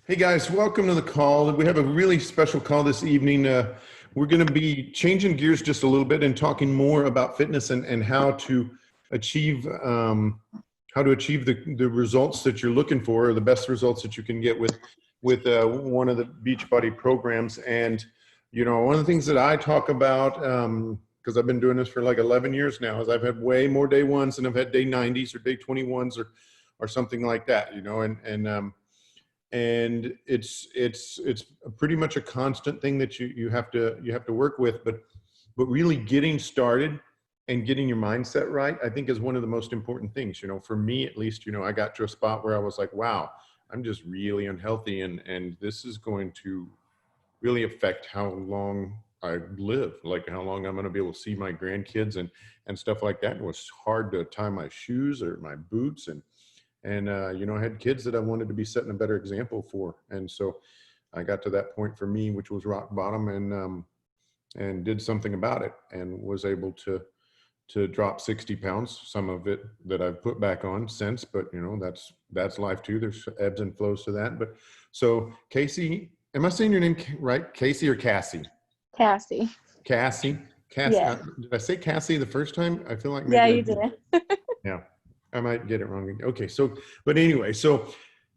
Hey guys, welcome to the call. We have a really special call this evening. We're going to be changing gears just a little bit and talking more about fitness and how to achieve the results that you're looking for, or the best results that you can get with one of the Beachbody programs. And one of the things that I talk about, because I've been doing this for like 11 years now, is I've had way more day ones than I've had day 90s or day 21s or something like that. And it's pretty much a constant thing that you have to work with, but really getting started and getting your mindset right, I think, is one of the most important things. For me at least, I got to a spot where I was like, wow, I'm just really unhealthy, and this is going to really affect how long I live, like how long I'm going to be able to see my grandkids and stuff like that. It was hard to tie my shoes or my boots, and I had kids that I wanted to be setting a better example for. And so I got to that point for me, which was rock bottom, and did something about it, and was able to drop 60 pounds, some of it that I've put back on since, but that's life too. There's ebbs and flows to that. But so Casey, am I saying your name right? Casey or Cassie? Cassie. Cassie. Yeah. Did I say Cassie the first time? I feel like Yeah, maybe I you did. did. Yeah, I might get it wrong. Okay, but anyway,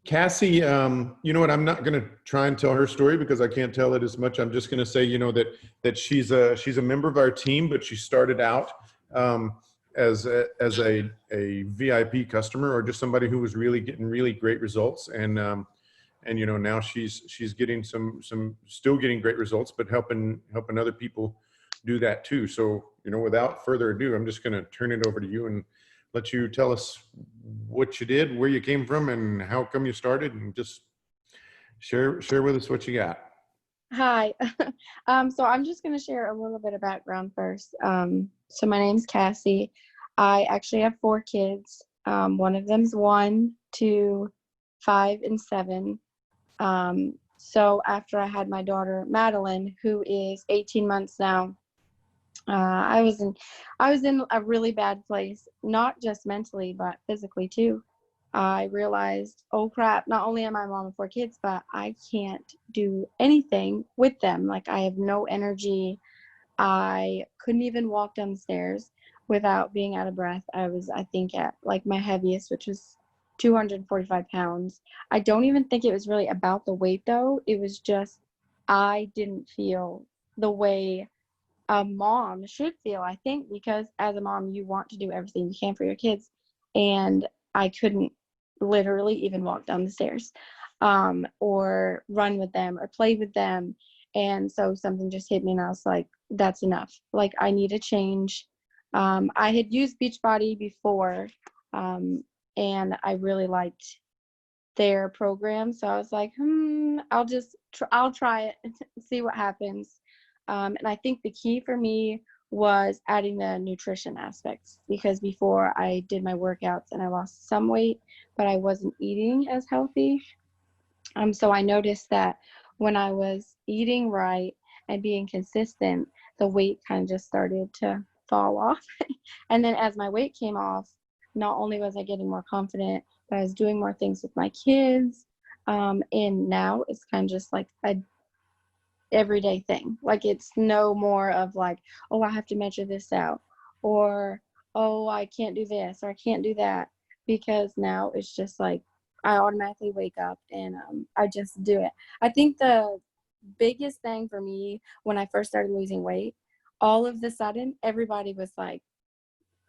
Cassie, you know what? I'm not going to try and tell her story because I can't tell it as much. I'm just going to say, that she's a member of our team, but she started out as a VIP customer, or just somebody who was really getting really great results, and now she's getting still getting great results, but helping other people do that too. So without further ado, I'm just going to turn it over to you and let you tell us what you did, where you came from, and how come you started, and just share with us what you got. Hi. So I'm just going to share a little bit of background first. So my name's Cassie. I actually have 4 kids. One of them's 1, 2, 5, and 7. So after I had my daughter, Madeline, who is 18 months now, I was in a really bad place, not just mentally, but physically too. I realized, oh crap, not only am I a mom of 4 kids, but I can't do anything with them. Like, I have no energy. I couldn't even walk down the stairs without being out of breath. I was, I think, at like my heaviest, which was 245 pounds. I don't even think it was really about the weight though. It was just, I didn't feel the way a mom should feel, I think, because as a mom, you want to do everything you can for your kids. And I couldn't literally even walk down the stairs, or run with them or play with them. And so something just hit me, and I was like, that's enough. Like, I need a change. I had used Beachbody before, and I really liked their program. So I was like, I'll try it and see what happens. And I think the key for me was adding the nutrition aspects, because before I did my workouts and I lost some weight, but I wasn't eating as healthy. So I noticed that when I was eating right and being consistent, the weight kind of just started to fall off. And then as my weight came off, not only was I getting more confident, but I was doing more things with my kids. And now it's kind of just like a everyday thing. Like, it's no more of like, oh, I have to measure this out, or oh, I can't do this, or I can't do that, because now it's just like I automatically wake up and I just do it. I think the biggest thing for me when I first started losing weight, all of the sudden everybody was like,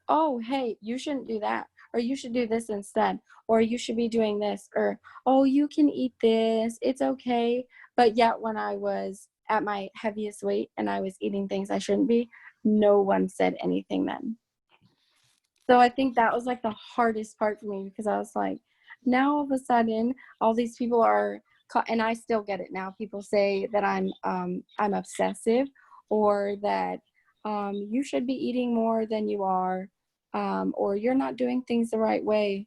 oh, hey, you shouldn't do that, or you should do this instead, or you should be doing this, or oh, you can eat this, it's okay. But yet when I was at my heaviest weight and I was eating things I shouldn't be, no one said anything then. So I think that was like the hardest part for me, because I was like, now all of a sudden all these people are, and I still get it now, people say that I'm obsessive, or that you should be eating more than you are, or you're not doing things the right way.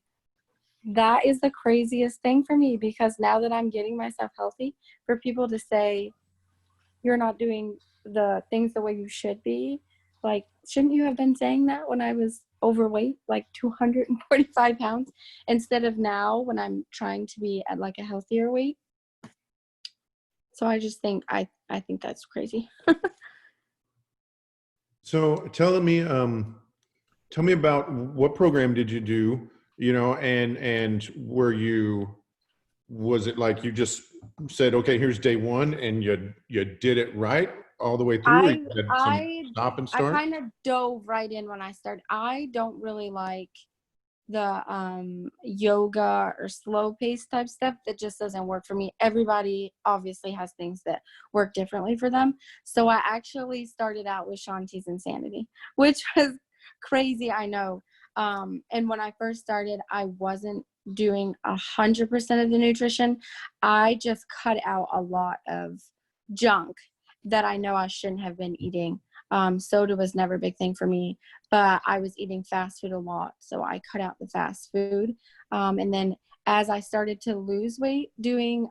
That is the craziest thing for me, because now that I'm getting myself healthy, for people to say you're not doing the things the way you should be, like, shouldn't you have been saying that when I was overweight, like 245 pounds, instead of now when I'm trying to be at like a healthier weight? So I just think, I think that's crazy. So tell me about what program did you do, you know, and was it like you just said, okay, here's day one and you did it right all the way through, or you I had some I stop and I start? kind of dove right in when I started. I don't really like the yoga or slow pace type stuff. That just doesn't work for me. Everybody obviously has things that work differently for them. So I actually started out with Shanti's Insanity, which was crazy, I know. And when I first started, I wasn't doing 100% of the nutrition. I just cut out a lot of junk that I know I shouldn't have been eating. Soda was never a big thing for me, but I was eating fast food a lot. So I cut out the fast food. And then as I started to lose weight doing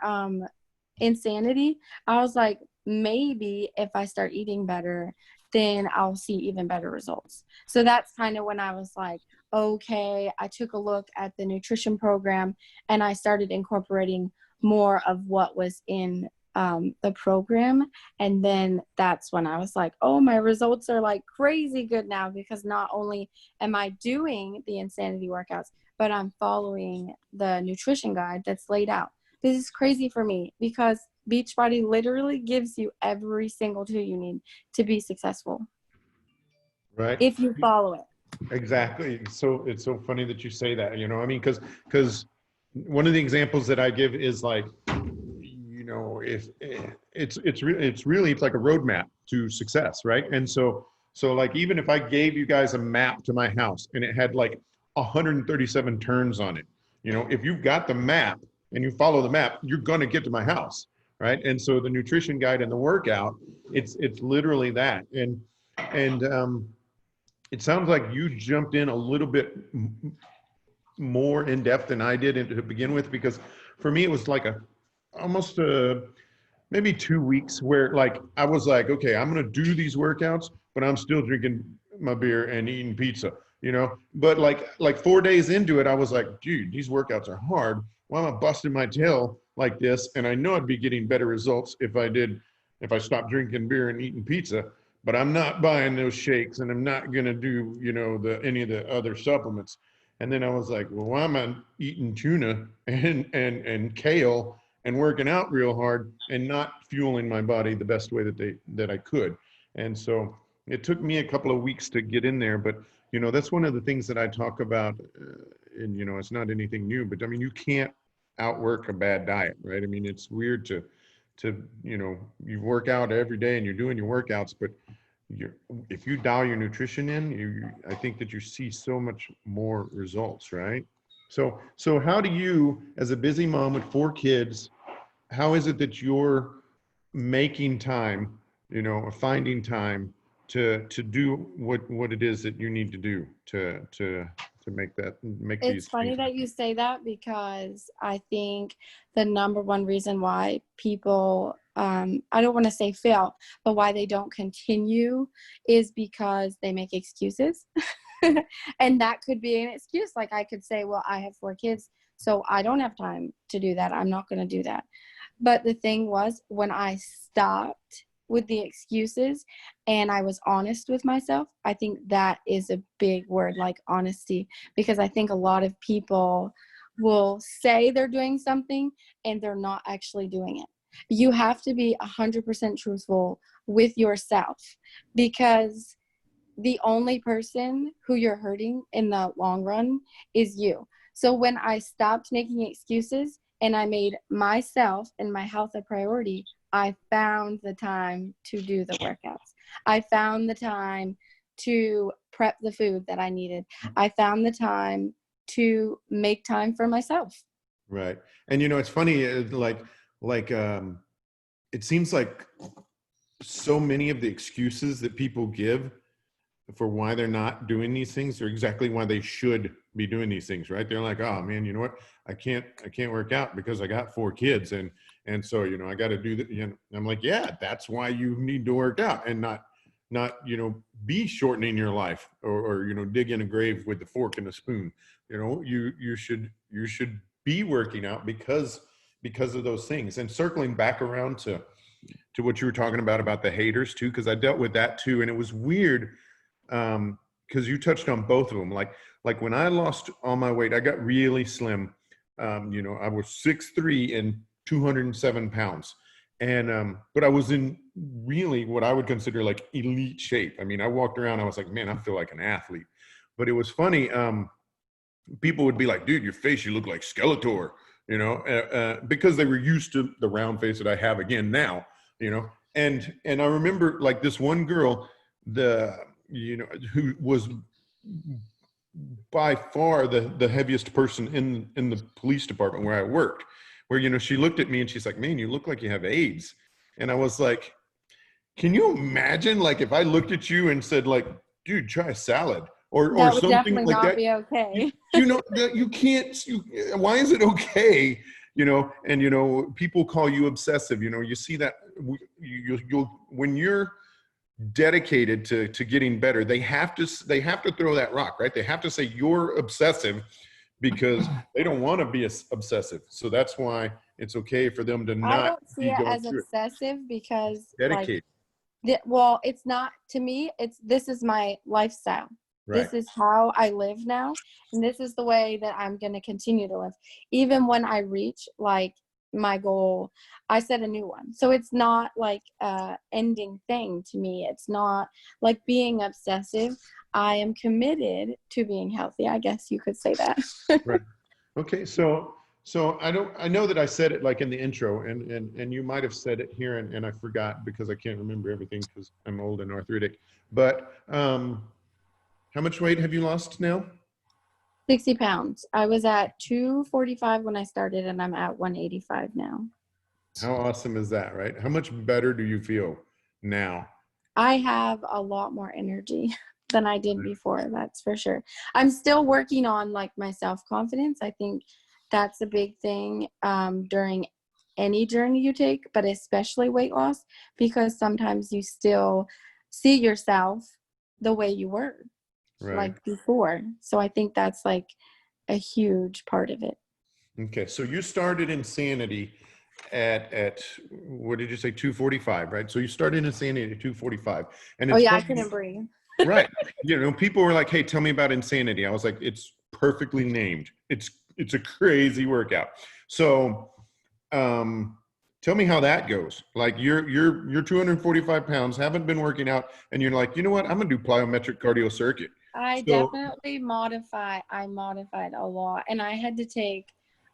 Insanity, I was like, maybe if I start eating better, then I'll see even better results. So that's kind of when I was like, okay, I took a look at the nutrition program and I started incorporating more of what was in the program. And then that's when I was like, oh, my results are like crazy good now, because not only am I doing the Insanity workouts, but I'm following the nutrition guide that's laid out. This is crazy for me because Beachbody literally gives you every single tool you need to be successful Right. if you follow it. Exactly. So it's so funny that you say that, you know, I mean, because one of the examples that I give is like, you know, if it's really, it's like a roadmap to success, right? And so like, even if I gave you guys a map to my house and it had like 137 turns on it, you know, if you've got the map and you follow the map, you're going to get to my house, right? And so the nutrition guide and the workout, it's literally that. And it sounds like you jumped in a little bit more in depth than I did to begin with, because for me it was like almost maybe 2 weeks where like I was like, okay, I'm gonna do these workouts, but I'm still drinking my beer and eating pizza, you know. But like 4 days into it, I was like, dude, these workouts are hard. Why am I busting my tail like this? And I know I'd be getting better results if I stopped drinking beer and eating pizza. But I'm not buying those shakes, and I'm not gonna do, you know, any of the other supplements. And then I was like, well, why am I eating tuna and kale and working out real hard and not fueling my body the best way that I could? And so it took me a couple of weeks to get in there, but you know, that's one of the things that I talk about, and you know, it's not anything new, but I mean, you can't outwork a bad diet, right? I mean, it's weird to you know, you work out every day and you're doing your workouts, but you're, if you dial your nutrition in, I think that you see so much more results, right? So how do you, as a busy mom with 4 kids, how is it that you're making time, you know, or finding time to do what it is that you need to do to make It's these funny things that happen? you say that, because I think the number one reason why people, I don't want to say fail, but why they don't continue is because they make excuses. And that could be an excuse. Like I could say, well, I have 4 kids, so I don't have time to do that. I'm not going to do that. But the thing was, when I stopped with the excuses and I was honest with myself, I think that is a big word, like honesty, because I think a lot of people will say they're doing something and they're not actually doing it. You have to be 100% truthful with yourself, because the only person who you're hurting in the long run is you. So when I stopped making excuses and I made myself and my health a priority, I found the time to do the workouts. I found the time to prep the food that I needed. I found the time to make time for myself. Right. And you know, it's funny, like it seems like so many of the excuses that people give for why they're not doing these things are exactly why they should be doing these things, right? They're like, oh man, you know what? I can't work out because I got 4 kids, and so you know I got to do that. You know, I'm like, yeah, that's why you need to work out and not you know, be shortening your life, or you know, dig in a grave with the fork and a spoon. You know, you should be working out because of those things. And circling back around to what you were talking about the haters too, because I dealt with that too, and it was weird because you touched on both of them. Like when I lost all my weight, I got really slim. I was 6'3" and 207 pounds, and but I was in really what I would consider like elite shape. I mean, I walked around, I was like, man, I feel like an athlete. But it was funny. People would be like, dude, your face, you look like Skeletor, because they were used to the round face that I have again now, and I remember like this one girl, who was by far the heaviest person in the police department where I worked, where, she looked at me and she's like, man, you look like you have AIDS. And I was like, can you imagine like if I looked at you and said like, dude, try a salad? Or That would something definitely like not that. be okay. You can't. Why is it okay? People call you obsessive. You see that you'll when you're dedicated to getting better, they have to throw that rock, right? They have to say you're obsessive because they don't want to be obsessive. So that's why it's okay for them to I not don't see be it going as through it. obsessive because Dedicated, well, it's not to me. This is my lifestyle. right? This is how I live now, and this is the way that I'm going to continue to live. Even when I reach like my goal, I set a new one. So it's not like a ending thing to me. It's not like being obsessive. I am committed to being healthy. I guess you could say that. Right. Okay. So I know that I said it like in the intro, and you might have said it here, and I forgot because I can't remember everything because I'm old and arthritic. But how much weight have you lost now? 60 pounds. I was at 245 when I started, and I'm at 185 now. How awesome is that, right? How much better do you feel now? I have a lot more energy than I did before, that's for sure. I'm still working on like my self-confidence. I think that's a big thing during any journey you take, but especially weight loss, because sometimes you still see yourself the way you were Right. like before. So I think that's like a huge part of it. Okay. So you started Insanity at what did you say, 245, right? So you started Insanity at 245, and Oh it's yeah, I funny, couldn't breathe. right? People were like, "Hey, tell me about Insanity." I was like, "It's perfectly named. It's a crazy workout." So, tell me how that goes. Like you're 245 pounds, haven't been working out, and you're like, you know what? I'm gonna do plyometric cardio circuit. I So definitely modified a lot, and I had to take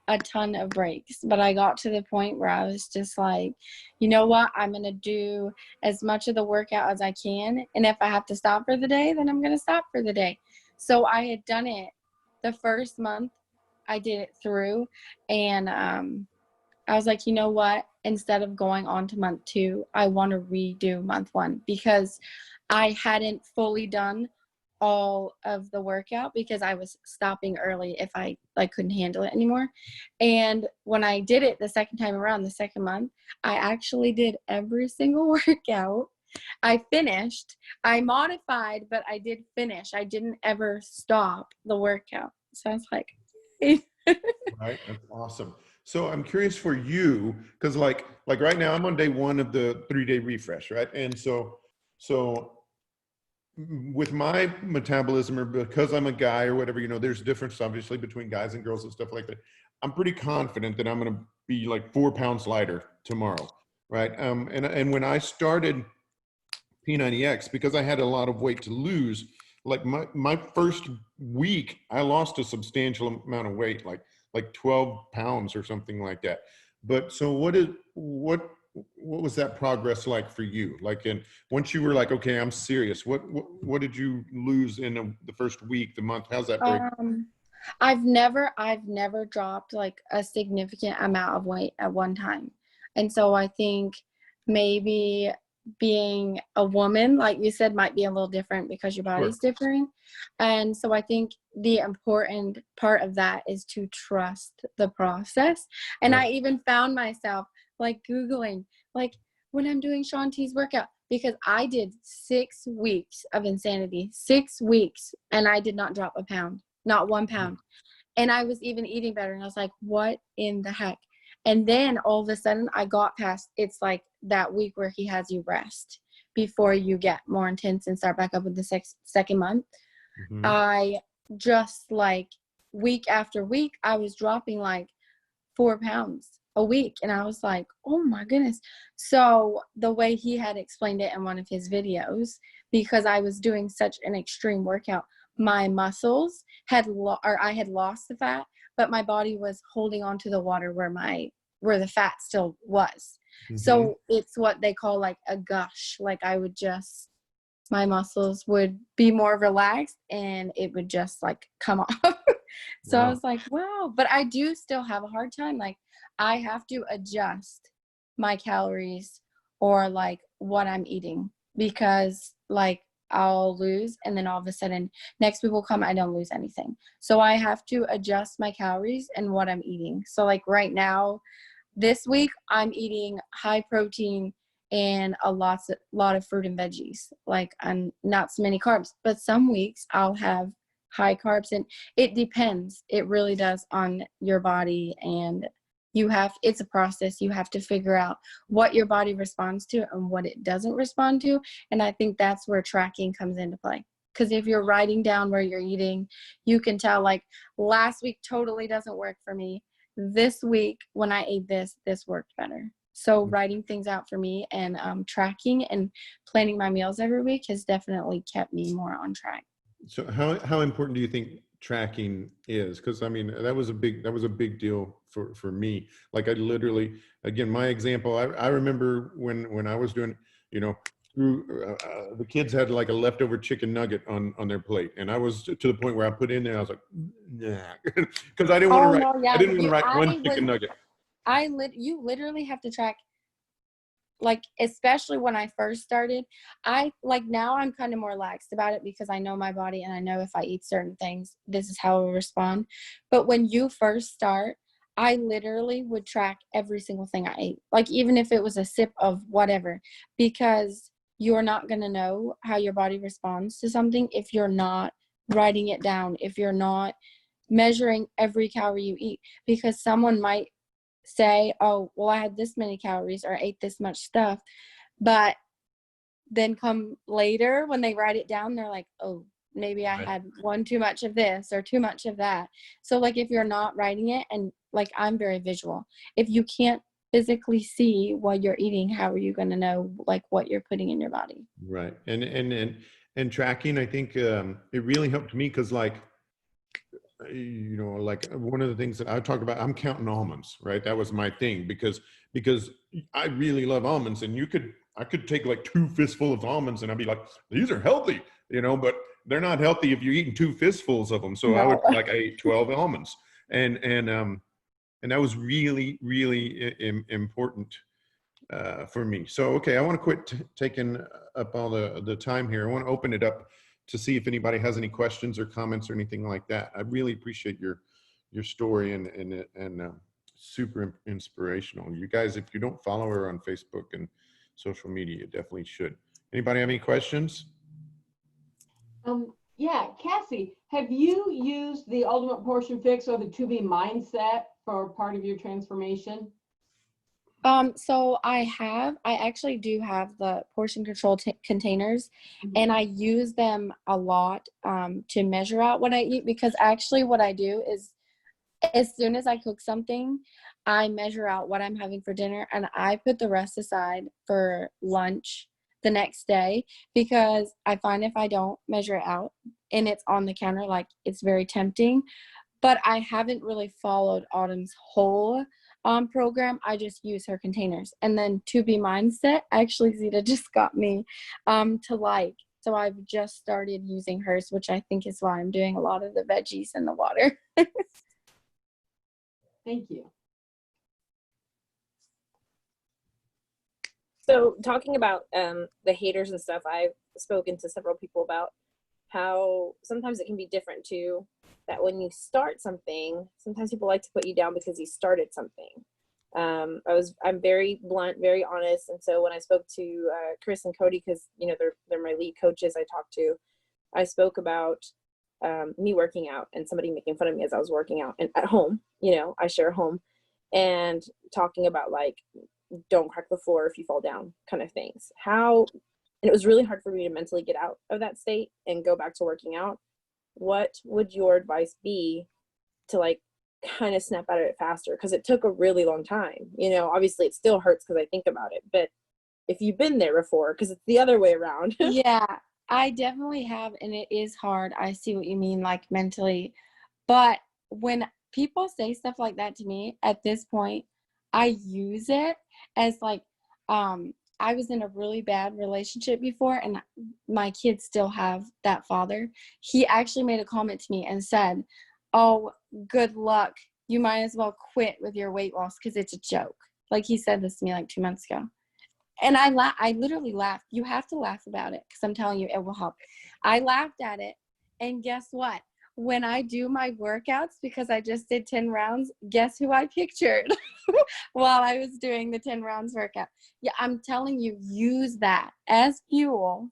a ton of breaks, but I got to the point where I was just like, you know what, I'm going to do as much of the workout as I can, and if I have to stop for the day, then I'm going to stop for the day. So I had done it the first month. I did it through, and I was like, you know what, instead of going on to month 2, I want to redo month 1 because I hadn't fully done all of the workout because I was stopping early if I couldn't handle it anymore. And when I did it the second time around, the second month, I actually did every single workout. I finished. I modified, but I did finish. I didn't ever stop the workout. So I was like, right, that's awesome. So I'm curious for you, because like right now I'm on day 1 of the 3-day refresh, right? And so with my metabolism, or because I'm a guy or whatever, there's difference obviously between guys and girls and stuff like that. I'm pretty confident that I'm going to be like 4 pounds lighter tomorrow, right? And when I started P90X, because I had a lot of weight to lose, like my first week, I lost a substantial amount of weight, like 12 pounds or something like that. But so what was that progress like for you? Like, and once you were like, okay, I'm serious, what did you lose in the first week, the month? How's that break? I've never dropped like a significant amount of weight at one time. And so I think maybe being a woman, like you said, might be a little different because your body's different. And so I think the important part of that is to trust the process. And I even found myself like Googling, like when I'm doing Shaun T's workout, because I did 6 weeks of Insanity, 6 weeks, and I did not drop a pound, not 1 pound. And I was even eating better. And I was like, what in the heck? And then all of a sudden I got past, it's like that week where he has you rest before you get more intense and start back up with the second month. Mhm. I just like week after week, I was dropping like 4 pounds a week. And I was like, oh my goodness. So the way he had explained it in one of his videos, because I was doing such an extreme workout, my muscles had I had lost the fat, but my body was holding on to the water where the fat still was. Mhm. So it's what they call like a gush. Like my muscles would be more relaxed and it would just like come off. So I Wow. was like, wow. But I do still have a hard time. Like I have to adjust my calories or like what I'm eating, because like I'll lose and then all of a sudden next week will come, I don't lose anything. So I have to adjust my calories and what I'm eating. So like right now, this week I'm eating high protein and a lot of fruit and veggies, like I'm not so many carbs. But some weeks I'll have high carbs, and it depends. It really does on your body, and it's a process. You have to figure out what your body responds to and what it doesn't respond to. And I think that's where tracking comes into play. Because if you're writing down where you're eating, you can tell like last week totally doesn't work for me. This week when I ate this worked better. So writing things out for me and tracking and planning my meals every week has definitely kept me more on track. So how important do you think tracking is? Because I mean, that was a big deal for me. Like I literally, again, my example, I remember when I was doing, you know, the kids had like a leftover chicken nugget on their plate, and I was to the point where I put in there, I was like, nah, because I didn't want to Oh write. no, I yeah. didn't want to write one chicken nugget. You literally have to track, like, especially when I first started. Now I'm kind of more laxed about it because I know my body and I know if I eat certain things, this is how it will respond. But when you first start, I literally would track every single thing I ate, like even if it was a sip of whatever, because you're not going to know how your body responds to something if you're not writing it down, if you're not measuring every calorie you eat, because someone might say, oh, well, I had this many calories or ate this much stuff. But then come later when they write it down, they're like, oh, maybe I Right. had one too much of this or too much of that. So like if you're not writing it, and like I'm very visual, if you can't physically see what you're eating, how are you going to know like what you're putting in your body? Right. And tracking, I think it really helped me because like, you know, like one of the things that I talk about, I'm counting almonds, right? That was my thing because I really love almonds, and I could take like 2 fistfuls of almonds and I'd be like, these are healthy, you know, but they're not healthy if you're eating 2 fistfuls of them. So I No. I ate 12 almonds, and that was really important for me. So, okay, I want to quit taking up all the time here. I want to open it up to see if anybody has any questions or comments or anything like that. I really appreciate your story and super inspirational. You guys, if you don't follow her on Facebook and social media, you definitely should. Anybody have any questions? Yeah, Cassie, have you used the Ultimate Portion Fix or the 2B mindset for part of your transformation? So I actually do have the portion control containers, and I use them a lot to measure out what I eat, because actually what I do is as soon as I cook something, I measure out what I'm having for dinner and I put the rest aside for lunch the next day, because I find if I don't measure it out and it's on the counter, like it's very tempting. But I haven't really followed Autumn's whole program. I just use her containers. And then To Be Mindset, actually Zita just got me to like. So I've just started using hers, which I think is why I'm doing a lot of the veggies in the water. Thank you. So talking about the haters and stuff, I've spoken to several people about how sometimes it can be different too, that when you start something, sometimes people like to put you down because you started something. I'm very blunt, very honest. And so when I spoke to Chris and Cody, because, you know, they're my lead coaches I talk to, I spoke about me working out and somebody making fun of me as I was working out and at home, you know, I share a home, and talking about like don't crack the floor if you fall down kind of things. And it was really hard for me to mentally get out of that state and go back to working out. What would your advice be to like kind of snap out of it faster? Because it took a really long time. You know, obviously it still hurts because I think about it, but if you've been there before, because it's the other way around. Yeah, I definitely have, and it is hard. I see what you mean, like mentally. But when people say stuff like that to me at this point, I use it as like, I was in a really bad relationship before, and my kids still have that father. He actually made a comment to me and said, "Oh, good luck. You might as well quit with your weight loss because it's a joke." Like, he said this to me like 2 months ago. And I literally laughed. You have to laugh about it because I'm telling you, it will help. I laughed at it. And guess what? When I do my workouts, because I just did 10 rounds, guess who I pictured while I was doing the 10 rounds workout? Yeah, I'm telling you, use that as fuel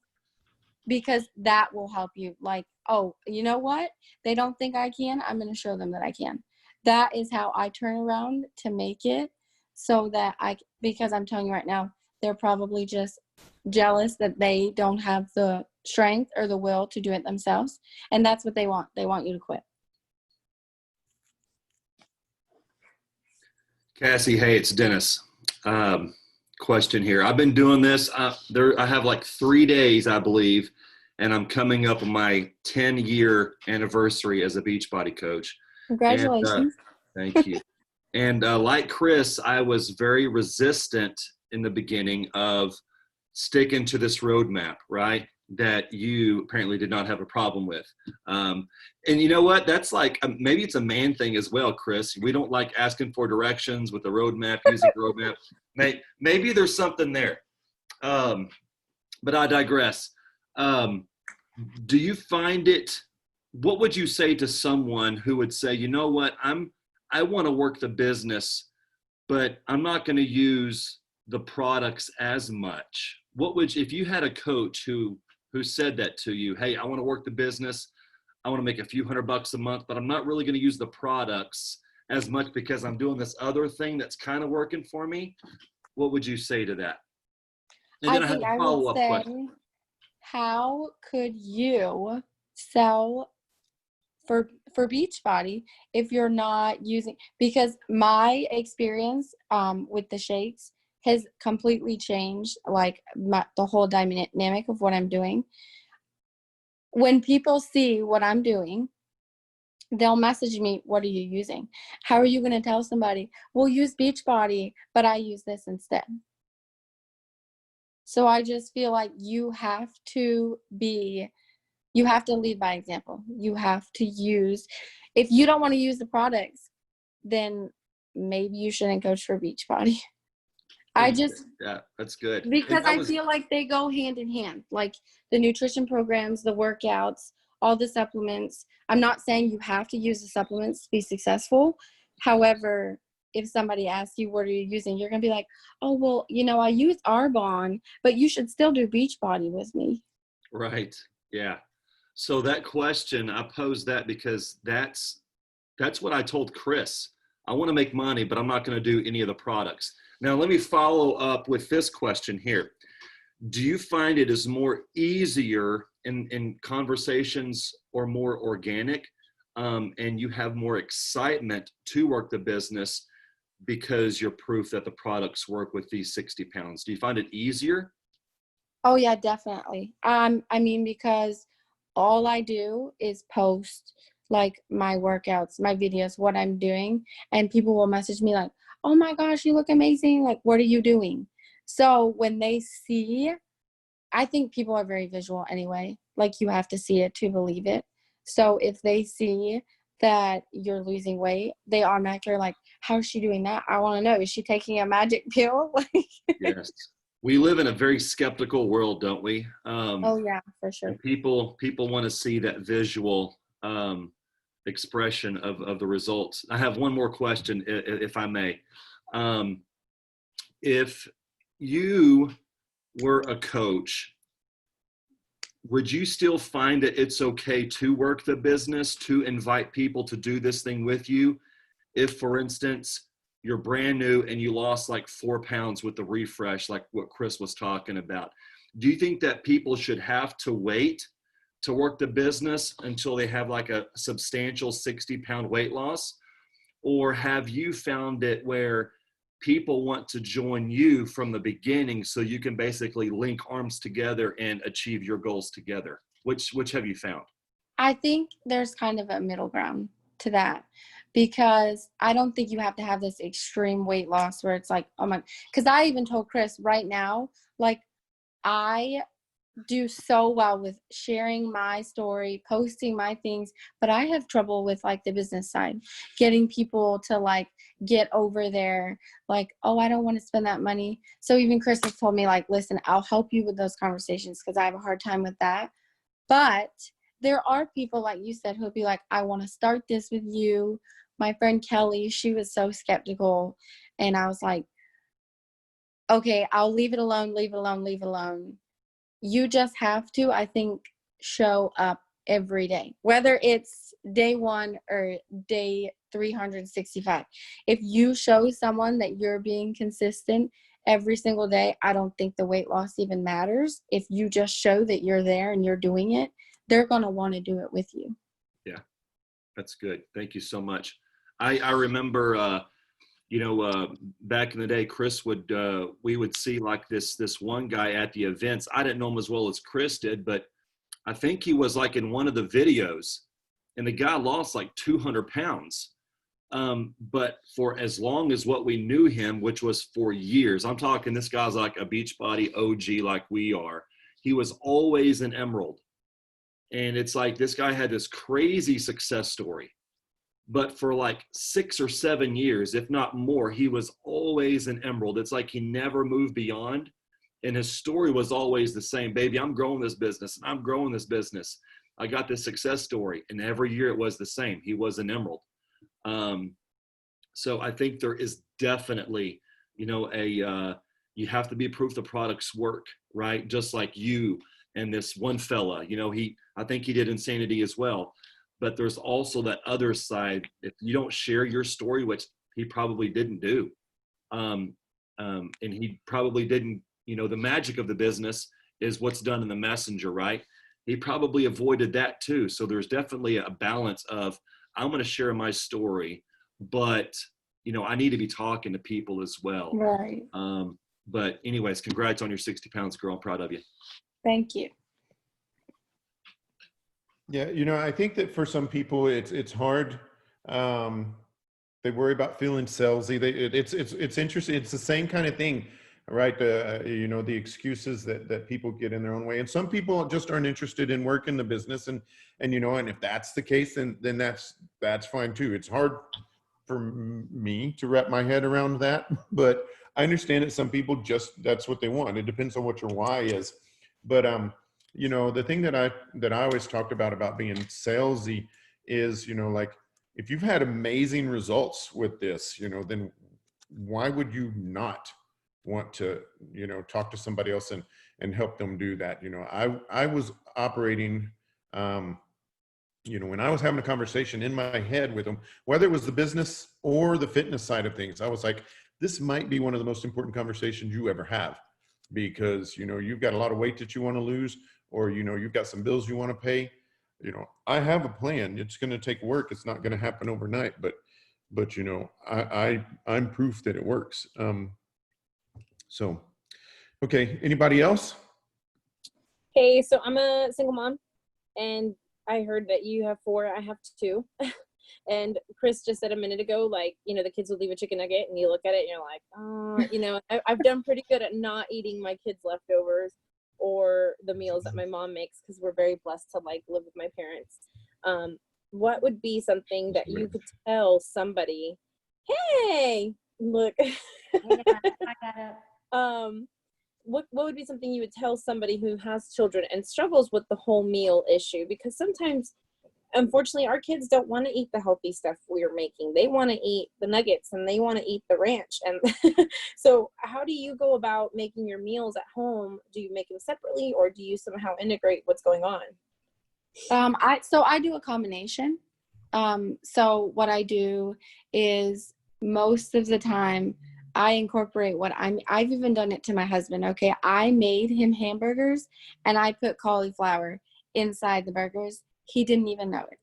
because that will help you. Like, oh, you know what? They don't think I can. I'm going to show them that I can. That is how I turn around to make it so that because I'm telling you right now, they're probably just jealous that they don't have the strength or the will to do it themselves. And that's what they want. They want you to quit. Cassie, hey, it's Dennis. Question here. I've been doing this. I have like 3 days, I believe, and I'm coming up on my 10-year anniversary as a Beachbody coach. Congratulations. And, thank you. And like Chris, I was very resistant in the beginning of sticking to this roadmap, right? That you apparently did not have a problem with. And you know what? That's like, maybe it's a man thing as well, Chris. We don't like asking for directions with the roadmap, using the roadmap. Maybe there's something there. But I digress. Do you find it, what would you say to someone who would say, you know what, I want to work the business, but I'm not going to use the products as much? What would if you had a coach who said that to you, hey, I want to work the business, I want to make a few $100 a month, but I'm not really going to use the products as much because I'm doing this other thing that's kind of working for me? What would you say to that? And then I have a follow-up question. How could you sell for Beachbody if you're not using, because my experience with the shakes has completely changed like the whole dynamic of what I'm doing. When people see what I'm doing, they'll message me, what are you using? How are you going to tell somebody, we'll use Beachbody, but I use this instead? So I just feel like you have to lead by example. You have to use, if you don't want to use the products, then maybe you shouldn't coach for Beachbody. Yeah, that's good. Because I feel like they go hand in hand, like the nutrition programs, the workouts, all the supplements. I'm not saying you have to use the supplements to be successful. However, if somebody asks you, what are you using? You're going to be like, oh, well, I use Arbonne, but you should still do Beachbody with me. Right. Yeah. So that question, I posed that because that's what I told Chris. I want to make money, but I'm not going to do any of the products. Now, let me follow up with this question here. Do you find it is more easier in conversations or more organic, and you have more excitement to work the business because you're proof that the products work with these 60 pounds? Do you find it easier? Oh, yeah, definitely. Because all I do is post like my workouts, my videos, what I'm doing, and people will message me like, oh my gosh, you look amazing. Like, what are you doing? So when they see, I think people are very visual anyway. Like, you have to see it to believe it. So if they see that you're losing weight, they automatically are like, how's she doing that? I want to know. Is she taking a magic pill? Yes. We live in a very skeptical world, don't we? Oh yeah, for sure. People want to see that visual expression of the results. I have one more question, if I may. If you were a coach, would you still find that it's okay to work the business, to invite people to do this thing with you? If, for instance, you're brand new and you lost like 4 pounds with the refresh, like what Chris was talking about. Do you think that people should have to wait to work the business until they have like a substantial 60-pound weight loss? Or have you found it where people want to join you from the beginning so you can basically link arms together and achieve your goals together? Which have you found? I think there's kind of a middle ground to that, because I don't think you have to have this extreme weight loss where it's like, oh my, because I even told Chris right now, like, I do so well with sharing my story, posting my things, but I have trouble with like the business side, getting people to like get over there, like, oh, I don't want to spend that money. So even Chris has told me like, listen, I'll help you with those conversations because I have a hard time with that. But there are people, like you said, who'll be like, I want to start this with you. My friend Kelly, she was so skeptical. And I was like, okay, I'll leave it alone, leave it alone, leave it alone. You just have to, I think, show up every day, whether it's day 1 or day 365. If you show someone that you're being consistent every single day, I don't think the weight loss even matters. If you just show that you're there and you're doing it, they're going to want to do it with you. Yeah, that's good. Thank you so much. I remember, back in the day, Chris we would see like this one guy at the events. I didn't know him as well as Chris did, but I think he was like in one of the videos, and the guy lost like 200 pounds. But for as long as what we knew him, which was for years, I'm talking, this guy's like a Beachbody OG like we are. He was always an emerald. And it's like this guy had this crazy success story. But for like 6 or 7 years, if not more, he was always an emerald. It's like he never moved beyond. And his story was always the same. Baby, I'm growing this business and I'm growing this business. I got this success story. And every year it was the same. He was an emerald. So I think there is definitely, you have to be proof the products work, right? Just like you and this one fella, I think he did Insanity as well. But there's also that other side. If you don't share your story, which he probably didn't do, and he probably didn't, the magic of the business is what's done in the messenger, right? He probably avoided that too. So there's definitely a balance of, I'm going to share my story, but, I need to be talking to people as well. Right. But anyways, congrats on your 60 pounds, girl. I'm proud of you. Thank you. Yeah, I think that for some people it's hard. They worry about feeling salesy. It's interesting. It's the same kind of thing, right? The excuses that people get in their own way, and some people just aren't interested in working the business, and if that's the case, then that's fine too. It's hard for me to wrap my head around that, but I understand that some people that's what they want. It depends on what your why is, but the thing that I always talked about being salesy is, like, if you've had amazing results with this, then why would you not want to, talk to somebody else and help them do that? I was operating, when I was having a conversation in my head with them, whether it was the business or the fitness side of things, I was like, this might be one of the most important conversations you ever have, because, you've got a lot of weight that you want to lose, or, you've got some bills you want to pay. I have a plan. It's going to take work. It's not going to happen overnight, but I'm proof that it works. So, okay. Anybody else? Hey, so I'm a single mom, and I heard that you have 4. I have 2. And Chris just said a minute ago, like, the kids would leave a chicken nugget and you look at it and you're like, I've done pretty good at not eating my kids' leftovers or the meals that my mom makes, because we're very blessed to like live with my parents. What would be something that you could tell somebody, hey, look, Yeah, I got it. what would be something you would tell somebody who has children and struggles with the whole meal issue? Because sometimes, unfortunately, our kids don't want to eat the healthy stuff we're making. They want to eat the nuggets and they want to eat the ranch. And so how do you go about making your meals at home? Do you make them separately, or do you somehow integrate what's going on? I do a combination. So what I do is most of the time I incorporate I've even done it to my husband. Okay. I made him hamburgers and I put cauliflower inside the burgers. He didn't even know it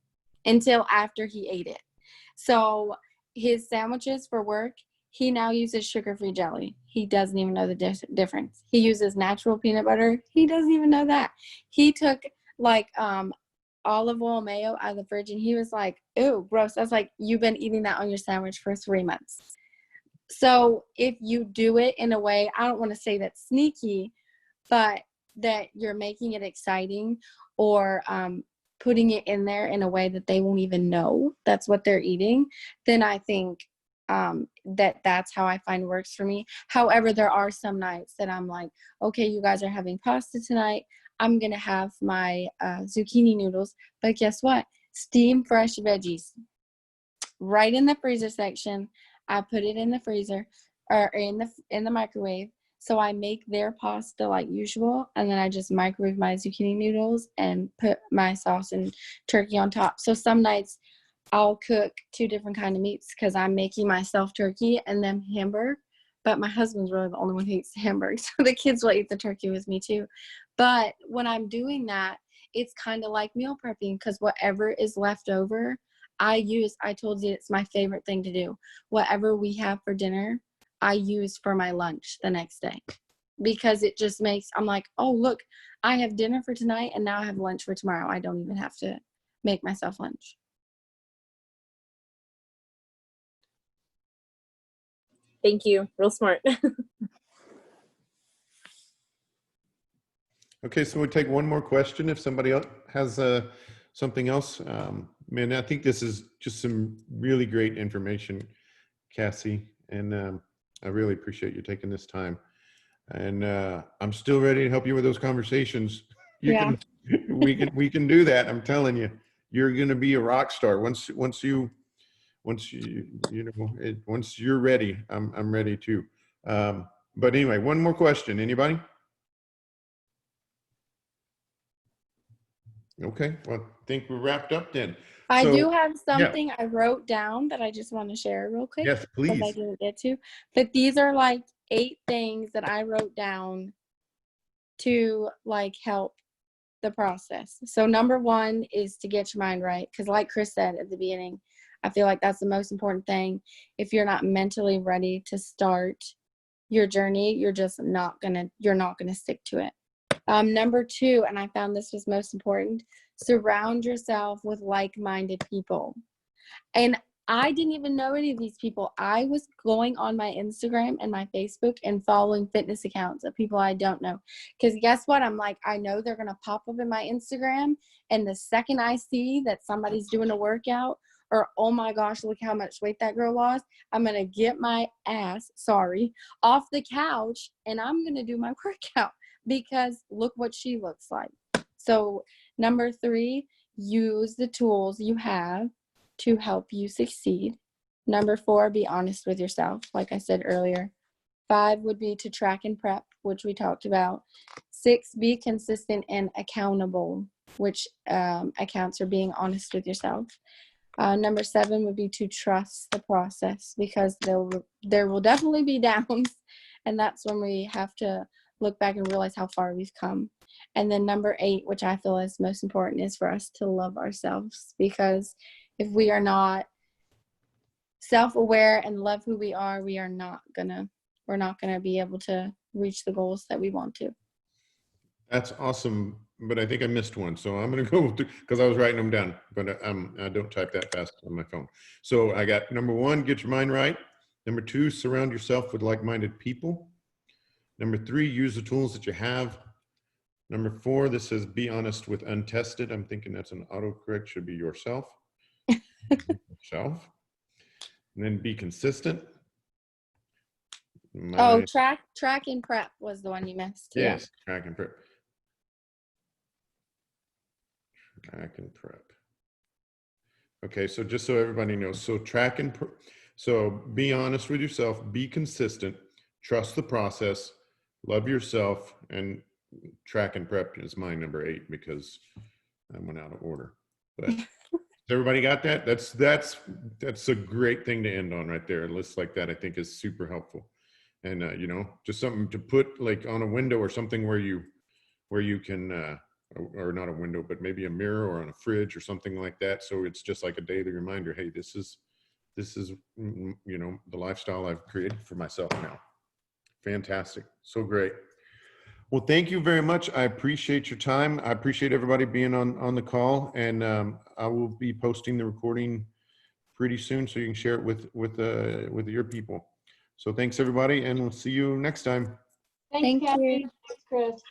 until after he ate it. So his sandwiches for work, he now uses sugar-free jelly. He doesn't even know the difference. He uses natural peanut butter. He doesn't even know that. He took like olive oil mayo out of the fridge and he was like, ew, gross. I was like, you've been eating that on your sandwich for 3 months. So if you do it in a way, I don't want to say that's sneaky, but that you're making it exciting or putting it in there in a way that they won't even know that's what they're eating, then I think that's how I find works for me. However, there are some nights that I'm like, okay, you guys are having pasta tonight. I'm going to have my zucchini noodles. But guess what? Steam fresh veggies right in the freezer section. I put it in the freezer or in the microwave. So I make their pasta like usual, and then I just microwave my zucchini noodles and put my sauce and turkey on top. So some nights I'll cook 2 different kind of meats because I'm making myself turkey and then hamburger. But my husband's really the only one who eats the hamburger, so the kids will eat the turkey with me too. But when I'm doing that, it's kind of like meal prepping because whatever is left over, I told you it's my favorite thing to do. Whatever we have for dinner, I use for my lunch the next day because it just makes, I'm like, oh, look, I have dinner for tonight and now I have lunch for tomorrow. I don't even have to make myself lunch. Thank you. Real smart. Okay, so we'll take one more question if somebody else has something else. Man, I think this is just some really great information, Cassie, and I really appreciate you taking this time. And I'm still ready to help you with those conversations. We can do that. I'm telling you, you're going to be a rock star once you're ready. I'm ready too. But anyway, one more question. Anybody? Okay, well, I think we're wrapped up then. I So, do have something I wrote down that I just want to share real quick. yes, Because I please. didn't get to. But these are like 8 things that I wrote down to like help the process. So number 1 is to get your mind right. Because like Chris said at the beginning, I feel like that's the most important thing. If you're not mentally ready to start your journey, you're not gonna stick to it. Number 2, and I found this was most important, surround yourself with like-minded people. And I didn't even know any of these people. I was going on my Instagram and my Facebook and following fitness accounts of people I don't know. Because guess what? I'm like, I know they're going to pop up in my Instagram. And the second I see that somebody's doing a workout or, oh my gosh, look how much weight that girl lost, I'm going to get my ass, off the couch and I'm going to do my workout because look what she looks like. So number 3, use the tools you have to help you succeed. Number 4, be honest with yourself, like I said earlier. 5 would be to track and prep, which we talked about. 6, be consistent and accountable, which accounts for being honest with yourself. Number 7 would be to trust the process because there will definitely be downs, and that's when we have to look back and realize how far we've come. And then number 8, which I feel is most important, is for us to love ourselves, because if we are not self-aware and love who we are, we're not gonna be able to reach the goals that we want to. That's awesome, but I think I missed one, so I'm going to go because I was writing them down, but I don't type that fast on my phone. So I got number 1, get your mind right. Number 2, surround yourself with like-minded people. Number 3, use the tools that you have. Number 4, this says be honest with untested. I'm thinking that's an autocorrect, should be yourself. Yourself. And then be consistent. Track and prep was the one you missed. Yes, track and prep. Track and prep. Okay, so just so everybody knows, so so be honest with yourself, be consistent, trust the process, love yourself, and track and prep is my number 8 because I went out of order. But Everybody got that? That's a great thing to end on right there. A list like that I think is super helpful. And you know, just something to put like on a window or something where you can or not a window, but maybe a mirror or on a fridge or something like that. So it's just like a daily reminder, hey, this is you know, the lifestyle I've created for myself now. Fantastic. So great. Well, thank you very much. I appreciate your time. I appreciate everybody being on the call, and I will be posting the recording pretty soon so you can share it with your people. So thanks everybody, and we'll see you next time. Thanks, Thank Cassie. you. Thanks, Chris.